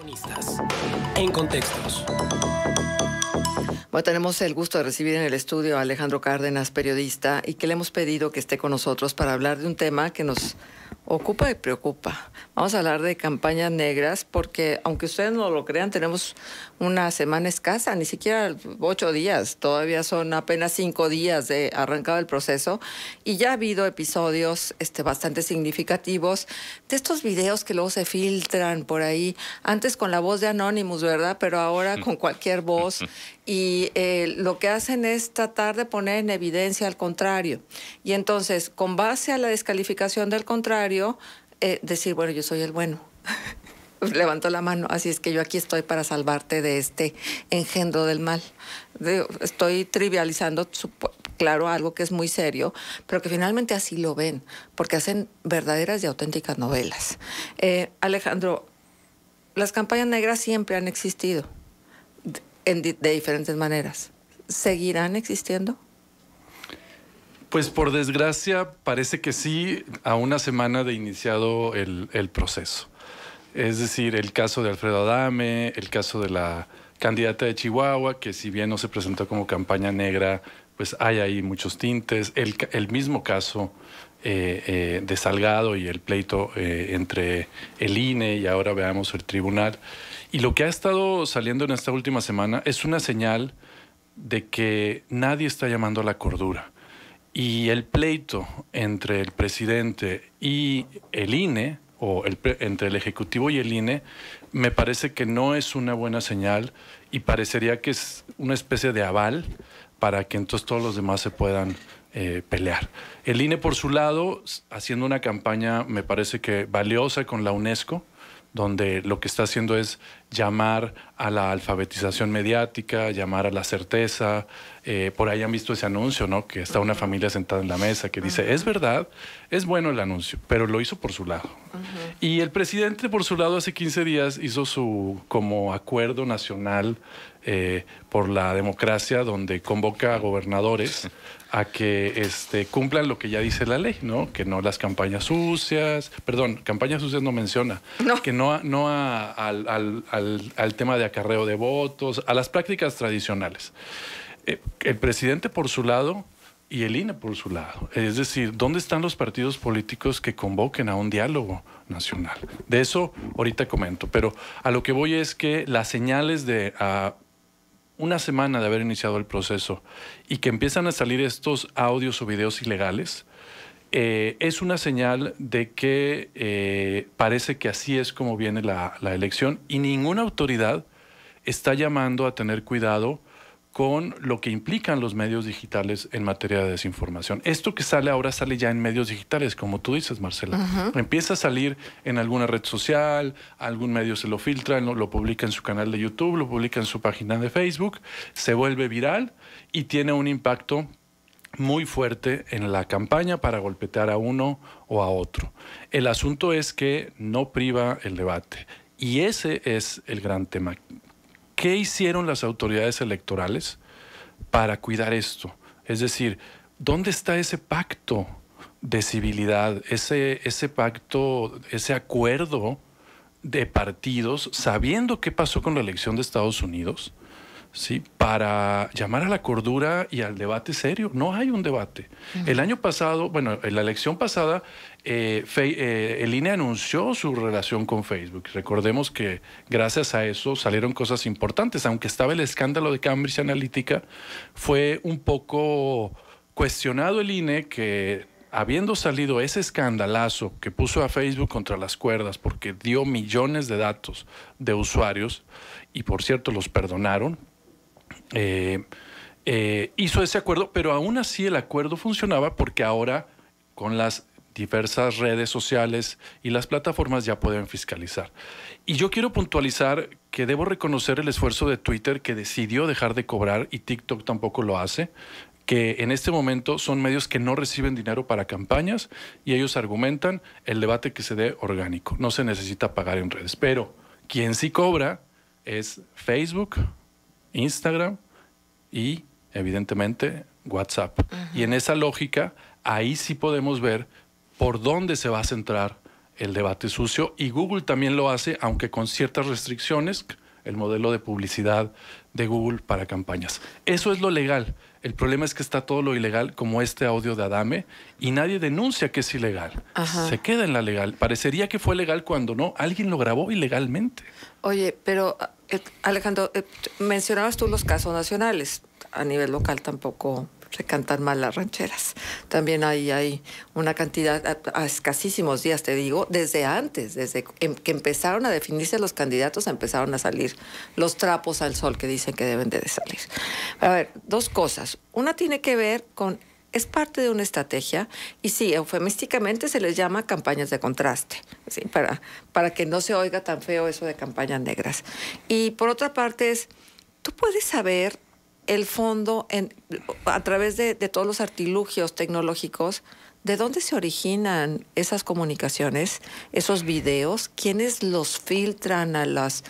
Protagonistas en Contextos. Bueno, tenemos el gusto de recibir en el estudio a Alejandro Cárdenas, periodista, y que le hemos pedido que esté con nosotros para hablar de un tema que nos ocupa y preocupa. Vamos a hablar de campañas negras porque, aunque ustedes no lo crean, tenemos una semana escasa, ni siquiera 8 días, todavía son apenas 5 días de arrancado el proceso, y ya ha habido episodios bastante significativos de estos videos que luego se filtran por ahí, antes con la voz de Anonymous, ¿verdad? Pero ahora con cualquier voz, y lo que hacen es tratar de poner en evidencia al contrario. Y entonces, con base a la descalificación del contrario, decir, bueno, yo soy el bueno. Levantó la mano, así es que yo aquí estoy para salvarte de este engendro del mal. Estoy trivializando, claro, algo que es muy serio, pero que finalmente así lo ven, porque hacen verdaderas y auténticas novelas. Alejandro, las campañas negras siempre han existido de diferentes maneras. ¿Seguirán existiendo? Pues por desgracia parece que sí, a una semana de iniciado el proceso. Es decir, el caso de Alfredo Adame, el caso de la candidata de Chihuahua, que si bien no se presentó como campaña negra, pues hay ahí muchos tintes. El mismo caso de Salgado y el pleito entre el INE y ahora veamos el tribunal. Y lo que ha estado saliendo en esta última semana es una señal de que nadie está llamando a la cordura. Y el pleito entre el presidente y el INE, o entre el Ejecutivo y el INE, me parece que no es una buena señal y parecería que es una especie de aval para que entonces todos los demás se puedan pelear. El INE, por su lado, haciendo una campaña, me parece que valiosa con la UNESCO, donde lo que está haciendo es llamar a la alfabetización mediática, llamar a la certeza. Por ahí han visto ese anuncio, ¿no? Que está una familia sentada en la mesa que dice, es verdad, es bueno el anuncio, pero lo hizo por su lado. Y el presidente, por su lado, hace 15 días hizo su como acuerdo nacional por la democracia, donde convoca a gobernadores a que cumplan lo que ya dice la ley, ¿no? Que no las campañas sucias, perdón, campañas sucias no menciona, no. Que no al tema de acarreo de votos, a las prácticas tradicionales. El presidente por su lado y el INE por su lado. Es decir, ¿dónde están los partidos políticos que convoquen a un diálogo nacional? De eso ahorita comento, pero a lo que voy es que las señales de una semana de haber iniciado el proceso y que empiezan a salir estos audios o videos ilegales, es una señal de que parece que así es como viene la elección y ninguna autoridad está llamando a tener cuidado con lo que implican los medios digitales en materia de desinformación. Esto que sale ahora sale ya en medios digitales, como tú dices, Marcela. Empieza a salir en alguna red social, algún medio se lo filtra, lo publica en su canal de YouTube, lo publica en su página de Facebook, se vuelve viral y tiene un impacto muy fuerte en la campaña para golpetear a uno o a otro. El asunto es que no priva el debate y ese es el gran tema. ¿Qué hicieron las autoridades electorales para cuidar esto? Es decir, ¿dónde está ese pacto de civilidad, ese pacto, ese acuerdo de partidos, sabiendo qué pasó con la elección de Estados Unidos, ¿sí? Para llamar a la cordura y al debate serio? No hay un debate. El año pasado, bueno, en la elección pasada, el INE anunció su relación con Facebook. Recordemos que gracias a eso salieron cosas importantes. Aunque estaba el escándalo de Cambridge Analytica, fue un poco cuestionado el INE que, habiendo salido ese escandalazo que puso a Facebook contra las cuerdas porque dio millones de datos de usuarios, y por cierto los perdonaron, hizo ese acuerdo, pero aún así el acuerdo funcionaba porque ahora con las diversas redes sociales y las plataformas ya pueden fiscalizar. Y yo quiero puntualizar que debo reconocer el esfuerzo de Twitter, que decidió dejar de cobrar, y TikTok tampoco lo hace, que en este momento son medios que no reciben dinero para campañas y ellos argumentan el debate que se dé orgánico. No se necesita pagar en redes. Pero quien sí cobra es Facebook, Instagram y evidentemente WhatsApp. Y en esa lógica, ahí sí podemos ver por dónde se va a centrar el debate sucio, y Google también lo hace, aunque con ciertas restricciones, el modelo de publicidad de Google para campañas. Eso es lo legal. El problema es que está todo lo ilegal, como este audio de Adame, y nadie denuncia que es ilegal. Ajá. Se queda en la legal. Parecería que fue legal cuando no. Alguien lo grabó ilegalmente. Oye, pero Alejandro, mencionabas tú los casos nacionales. A nivel local tampoco se cantan mal las rancheras. También hay una cantidad, a escasísimos días, te digo, desde antes, desde que empezaron a definirse los candidatos, empezaron a salir los trapos al sol que dicen que deben de salir. A ver, dos cosas. Una tiene que ver con, es parte de una estrategia, y sí, eufemísticamente se les llama campañas de contraste, ¿sí? Para que no se oiga tan feo eso de campañas negras. Y por otra parte es, tú puedes saber el fondo a través de todos los artilugios tecnológicos, ¿de dónde se originan esas comunicaciones, esos videos? ¿Quiénes los filtran a las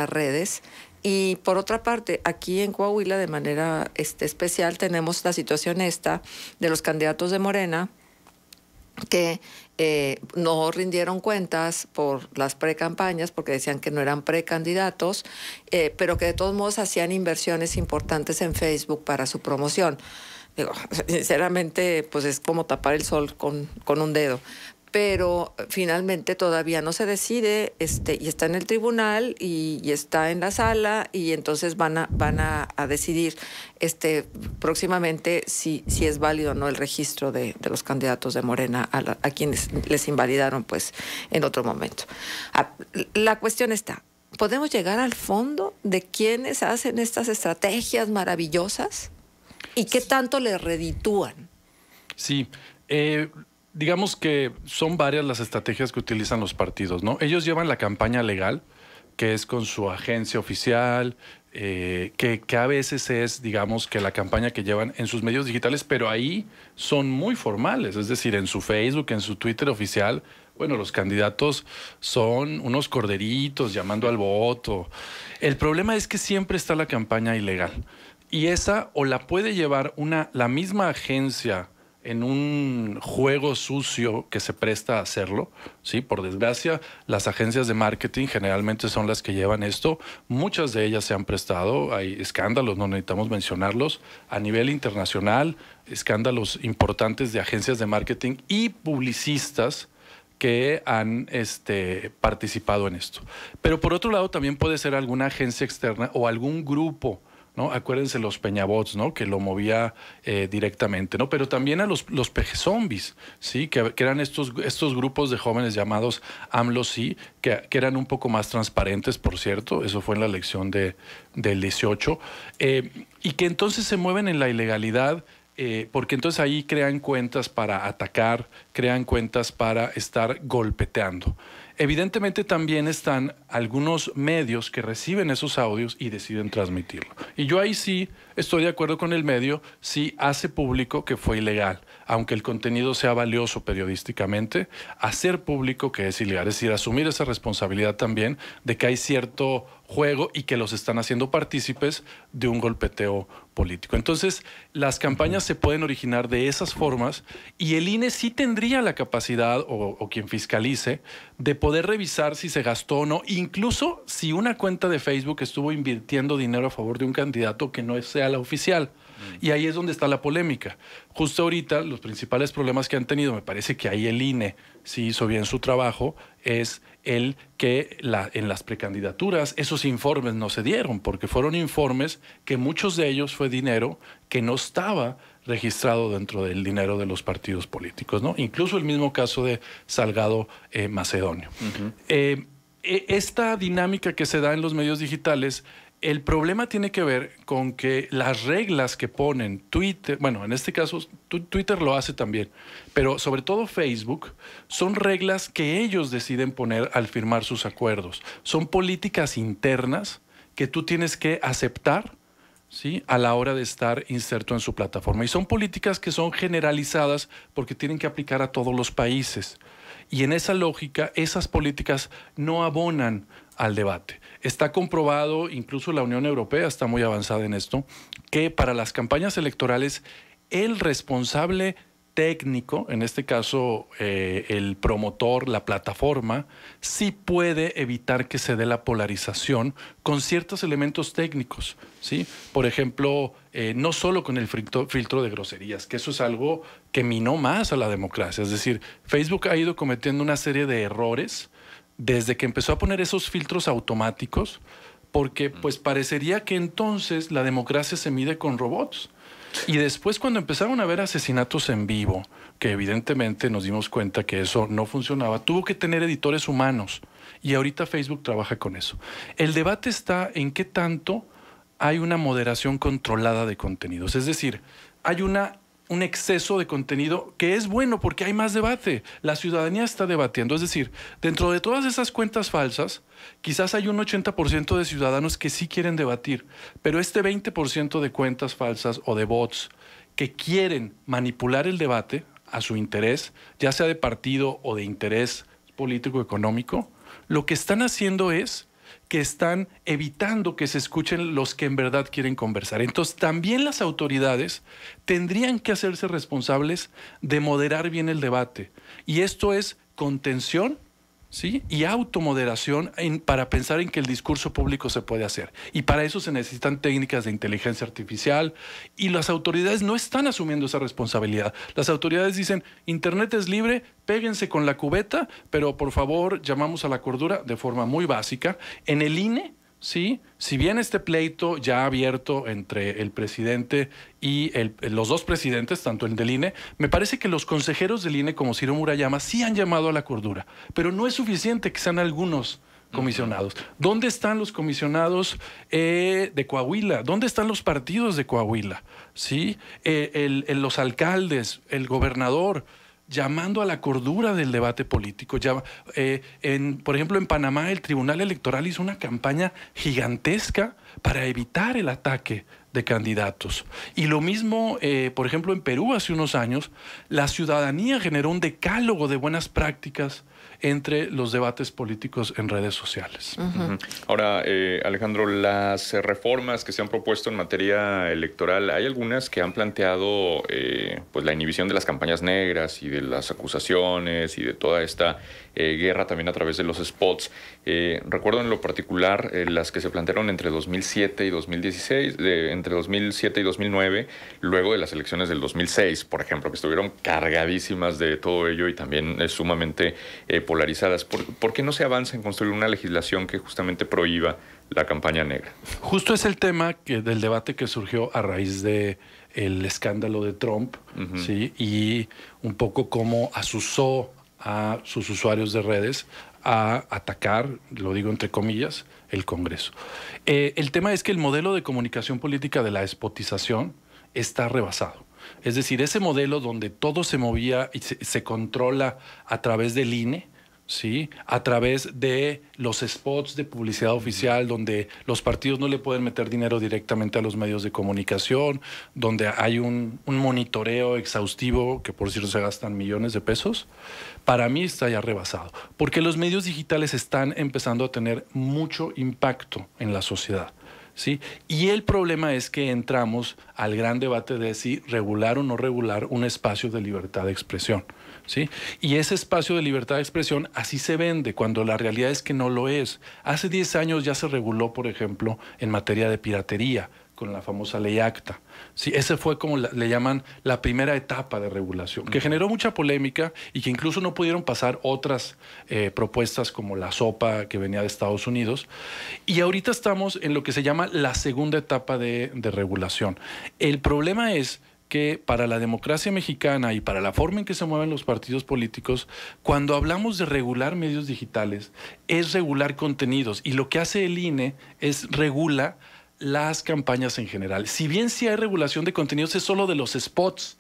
redes? Y por otra parte, aquí en Coahuila, de manera especial, tenemos la situación esta de los candidatos de Morena que no rindieron cuentas por las precampañas porque decían que no eran precandidatos, pero que de todos modos hacían inversiones importantes en Facebook para su promoción. Digo, sinceramente, pues es como tapar el sol con un dedo. Pero finalmente todavía no se decide, y está en el tribunal y está en la sala, y entonces van a decidir próximamente si es válido o no el registro de los candidatos de Morena a quienes les invalidaron pues en otro momento. La cuestión está, ¿podemos llegar al fondo de quiénes hacen estas estrategias maravillosas y qué tanto le reditúan? Sí, digamos que son varias las estrategias que utilizan los partidos, ¿no? Ellos llevan la campaña legal, que es con su agencia oficial, que a veces es, digamos, que la campaña que llevan en sus medios digitales, pero ahí son muy formales, es decir, en su Facebook, en su Twitter oficial, bueno, los candidatos son unos corderitos llamando al voto. El problema es que siempre está la campaña ilegal, y esa o la puede llevar la misma agencia en un juego sucio que se presta a hacerlo, ¿sí? Por desgracia, las agencias de marketing generalmente son las que llevan esto. Muchas de ellas se han prestado. Hay escándalos, no necesitamos mencionarlos. A nivel internacional, escándalos importantes de agencias de marketing y publicistas que han participado en esto. Pero por otro lado, también puede ser alguna agencia externa o algún grupo, ¿no? Acuérdense los Peñabots, ¿no? Que lo movía directamente, ¿no? Pero también a los peje-zombies, ¿sí? Que eran estos grupos de jóvenes llamados AMLO-Sí, que eran un poco más transparentes, por cierto. Eso fue en la elección del 18. Y que entonces se mueven en la ilegalidad, porque entonces ahí crean cuentas para atacar, crean cuentas para estar golpeteando. Evidentemente también están algunos medios que reciben esos audios y deciden transmitirlo. Y yo ahí sí estoy de acuerdo con el medio si hace público que fue ilegal, aunque el contenido sea valioso periodísticamente, hacer público que es ilegal, es decir, asumir esa responsabilidad también de que hay cierto juego y que los están haciendo partícipes de un golpeteo político. Entonces, las campañas se pueden originar de esas formas y el INE sí tendría la capacidad, o quien fiscalice, de poder revisar si se gastó o no, incluso si una cuenta de Facebook estuvo invirtiendo dinero a favor de un candidato que no sea la oficial. Y ahí es donde está la polémica. Justo ahorita, los principales problemas que han tenido, me parece que ahí el INE sí hizo bien su trabajo, es el que en las precandidaturas esos informes no se dieron, porque fueron informes que muchos de ellos fue dinero que no estaba registrado dentro del dinero de los partidos políticos, ¿no? Incluso el mismo caso de Salgado Macedonio. Esta dinámica que se da en los medios digitales, el problema tiene que ver con que las reglas que ponen Twitter, bueno, en este caso Twitter lo hace también, pero sobre todo Facebook, son reglas que ellos deciden poner al firmar sus acuerdos. Son políticas internas que tú tienes que aceptar, ¿sí?, a la hora de estar inserto en su plataforma. Y son políticas que son generalizadas porque tienen que aplicar a todos los países. Y en esa lógica, esas políticas no abonan al debate. Está comprobado, incluso la Unión Europea está muy avanzada en esto, que para las campañas electorales el responsable técnico, en este caso el promotor, la plataforma, sí puede evitar que se dé la polarización con ciertos elementos técnicos, ¿sí? Por ejemplo, no solo con el filtro de groserías, que eso es algo que minó más a la democracia. Es decir, Facebook ha ido cometiendo una serie de errores desde que empezó a poner esos filtros automáticos, porque pues parecería que entonces la democracia se mide con robots. Y después, cuando empezaron a haber asesinatos en vivo, que evidentemente nos dimos cuenta que eso no funcionaba, tuvo que tener editores humanos. Y ahorita Facebook trabaja con eso. El debate está en qué tanto hay una moderación controlada de contenidos. Es decir, hay un exceso de contenido que es bueno porque hay más debate. La ciudadanía está debatiendo. Es decir, dentro de todas esas cuentas falsas, quizás hay un 80% de ciudadanos que sí quieren debatir, pero este 20% de cuentas falsas o de bots que quieren manipular el debate a su interés, ya sea de partido o de interés político-económico, lo que están haciendo es que están evitando que se escuchen los que en verdad quieren conversar. Entonces, también las autoridades tendrían que hacerse responsables de moderar bien el debate. Y esto es contención, ¿sí? Y automoderación para pensar en que el discurso público se puede hacer. Y para eso se necesitan técnicas de inteligencia artificial y las autoridades no están asumiendo esa responsabilidad. Las autoridades dicen, Internet es libre, péguense con la cubeta, pero por favor llamamos a la cordura de forma muy básica. En el INE, sí, si bien este pleito ya abierto entre el presidente y los dos presidentes, tanto el del INE, me parece que los consejeros del INE, como Ciro Murayama, sí han llamado a la cordura, pero no es suficiente que sean algunos comisionados. ¿Dónde están los comisionados de Coahuila? ¿Dónde están los partidos de Coahuila? ¿Sí? Los alcaldes, el gobernador, llamando a la cordura del debate político. Por ejemplo, en Panamá el Tribunal Electoral hizo una campaña gigantesca para evitar el ataque de candidatos. Y lo mismo, por ejemplo, en Perú hace unos años, la ciudadanía generó un decálogo de buenas prácticas entre los debates políticos en redes sociales. Ahora, Alejandro, las reformas que se han propuesto en materia electoral, hay algunas que han planteado pues la inhibición de las campañas negras y de las acusaciones y de toda esta guerra también a través de los spots. Recuerdo en lo particular las que se plantearon entre 2007 y 2016, entre 2007 y 2009, luego de las elecciones del 2006, por ejemplo, que estuvieron cargadísimas de todo ello y también sumamente polarizadas. ¿Por qué no se avanza en construir una legislación que justamente prohíba la campaña negra? Justo es el tema del debate que surgió a raíz de el escándalo de Trump, ¿sí? Y un poco cómo asusó a sus usuarios de redes a atacar, lo digo entre comillas, el Congreso. El tema es que el modelo de comunicación política de la despotización está rebasado. Es decir, ese modelo donde todo se movía y se controla a través del INE, ¿sí? A través de los spots de publicidad oficial, donde los partidos no le pueden meter dinero directamente a los medios de comunicación, donde hay un monitoreo exhaustivo, que por cierto se gastan millones de pesos, para mí está ya rebasado. Porque los medios digitales están empezando a tener mucho impacto en la sociedad, ¿sí? Y el problema es que entramos al gran debate de si regular o no regular un espacio de libertad de expresión, ¿sí? Y ese espacio de libertad de expresión así se vende, cuando la realidad es que no lo es. Hace 10 años ya se reguló, por ejemplo, en materia de piratería, con la famosa ley ACTA. Sí, ese fue como le llaman la primera etapa de regulación, que generó mucha polémica y que incluso no pudieron pasar otras propuestas como la SOPA que venía de Estados Unidos. Y ahorita estamos en lo que se llama la segunda etapa de regulación. El problema es que para la democracia mexicana y para la forma en que se mueven los partidos políticos, cuando hablamos de regular medios digitales, es regular contenidos. Y lo que hace el INE es regula las campañas en general. Si bien sí hay regulación de contenidos, es solo de los spots.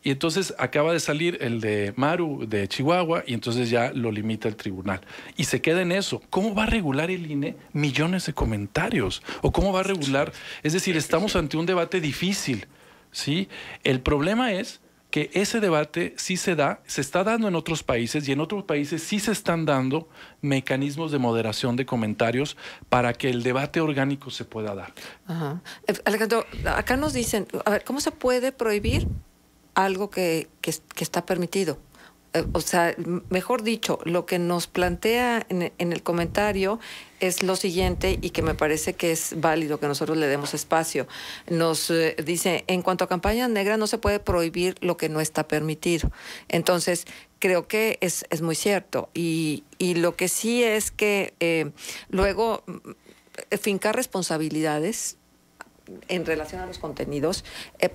Y entonces acaba de salir el de Maru de Chihuahua y entonces ya lo limita el tribunal. Y se queda en eso. ¿Cómo va a regular el INE millones de comentarios? ¿O cómo va a regular? Es decir, estamos ante un debate difícil, ¿sí? El problema es que ese debate sí se está dando en otros países y en otros países sí se están dando mecanismos de moderación de comentarios para que el debate orgánico se pueda dar. Ajá. Alejandro, acá nos dicen, a ver, ¿cómo se puede prohibir algo que está permitido. O sea, mejor dicho, lo que nos plantea en el comentario es lo siguiente, y que me parece que es válido que nosotros le demos espacio. Nos dice, en cuanto a campañas negras, no se puede prohibir lo que no está permitido. Entonces, creo que es muy cierto. Y lo que sí es que luego fincar responsabilidades en relación a los contenidos,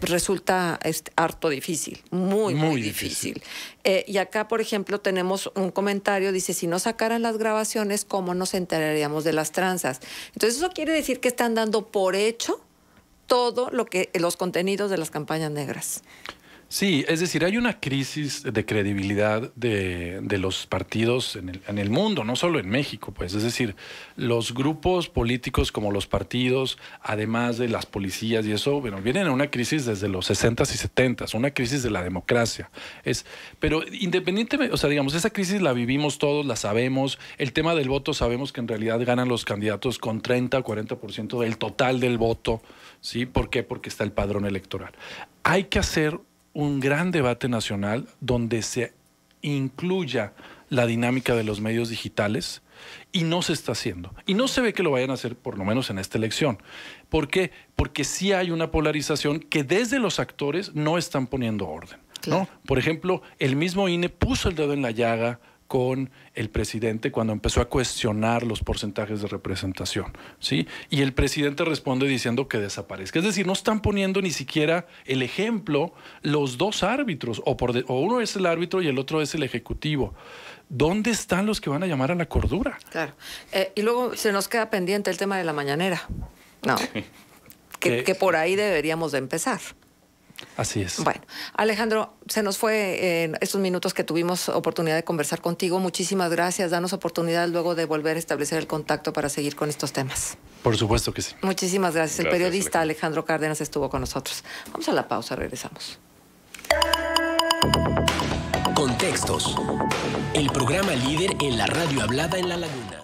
resulta harto difícil, muy difícil. Y acá, por ejemplo, tenemos un comentario, dice, si no sacaran las grabaciones, ¿cómo nos enteraríamos de las tranzas? Entonces, eso quiere decir que están dando por hecho todo lo que los contenidos de las campañas negras. Sí, es decir, hay una crisis de credibilidad de los partidos en el mundo, no solo en México, pues. Es decir, los grupos políticos como los partidos, además de las policías y eso, bueno, vienen a una crisis desde los 60s y 70s, una crisis de la democracia. Pero independientemente, o sea, digamos, esa crisis la vivimos todos, la sabemos. El tema del voto, sabemos que en realidad ganan los candidatos con 30 o 40% del total del voto, ¿sí? ¿Por qué? Porque está el padrón electoral. Hay que hacer un gran debate nacional donde se incluya la dinámica de los medios digitales, y no se está haciendo. Y no se ve que lo vayan a hacer, por lo menos en esta elección. ¿Por qué? Porque sí hay una polarización que desde los actores no están poniendo orden, ¿no? Claro. Por ejemplo, el mismo INE puso el dedo en la llaga con el presidente cuando empezó a cuestionar los porcentajes de representación, ¿sí? Y el presidente responde diciendo que desaparezca. Es decir, no están poniendo ni siquiera el ejemplo los dos árbitros, o uno es el árbitro y el otro es el ejecutivo. ¿Dónde están los que van a llamar a la cordura? Claro. Y luego se nos queda pendiente el tema de la mañanera. No. que por ahí deberíamos de empezar. Así es. Bueno, Alejandro, se nos fue en estos minutos que tuvimos oportunidad de conversar contigo. Muchísimas gracias. Danos oportunidad luego de volver a establecer el contacto para seguir con estos temas. Por supuesto que sí. Muchísimas gracias. El periodista Alejandro Cárdenas estuvo con nosotros. Vamos a la pausa, regresamos. Contextos. El programa líder en la radio hablada en La Laguna.